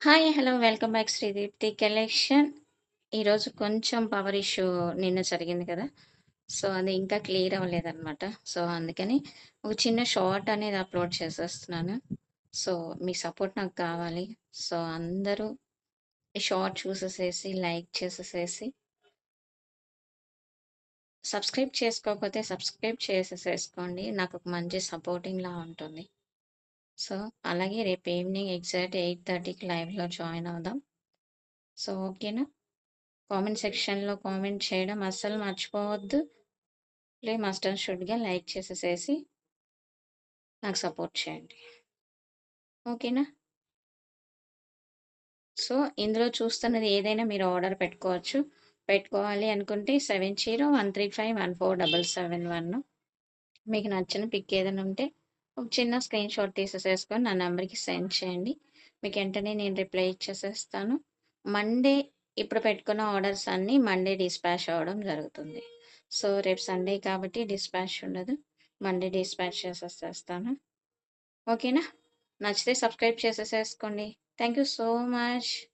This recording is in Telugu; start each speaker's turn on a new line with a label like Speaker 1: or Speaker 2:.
Speaker 1: Hi! Hello! Welcome back Sreedeepthi collection. ఈరోజు కొంచెం పవర్ ఇష్యూ నిన్న జరిగింది కదా! సో, అది ఇంకా క్లియర్ అవ్వలేదనమాట. సో, అందుకని ఒక చిన్న షార్ట్ అనేది అప్‌లోడ్ చేసేస్తున్నాను. సో, మీ సపోర్ట్ నాకు కావాలి. సో, అందరూ ఈ షార్ట్ చూసేసేసి, లైక్ చేసేసేసి, సబ్స్క్రైబ్ చేసుకోకపోతే సబ్స్క్రైబ్ చేసేసేసుకోండి. నాకొక మంచి సపోర్టింగ్‌లా ఉంటుంది. సో, అలాగే రేపు ఈవినింగ్ ఎగ్జాక్ట్ 8:30కి లైవ్‌లో జాయిన్ అవుదాం. సో, ఓకేనా? కామెంట్ సెక్షన్‌లో కామెంట్ చేయడం అస్సలు మర్చిపోవద్దు. మస్ట్ అండ్ షుడ్‌గా లైక్ చేసేసేసి నాకు సపోర్ట్ చేయండి. ఓకేనా? సో, ఇందులో చూస్తున్నది ఏదైనా మీరు ఆర్డర్ పెట్టుకోవచ్చు. పెట్టుకోవాలి అనుకుంటే 7013514771 మీకు నచ్చిన పిక్ ఏదైనా ఉంటే ఒక చిన్న స్క్రీన్‌షాట్ తీసేసేసుకొని నా నంబర్‌కి సెండ్ చేయండి. మీకు వెంటనే నేను రిప్లై ఇచ్చేసేస్తాను. మండే ఇప్పుడు పెట్టుకున్న ఆర్డర్స్ అన్నీ మండే డిస్పాచ్ అవ్వడం జరుగుతుంది. సో, రేపు సండే కాబట్టి డిస్పాచ్ ఉండదు. మండే డిస్పాచ్ చేసేసేస్తాను. ఓకేనా? నచ్చితే సబ్స్క్రైబ్ చేసేసేసుకోండి. Thank you so much.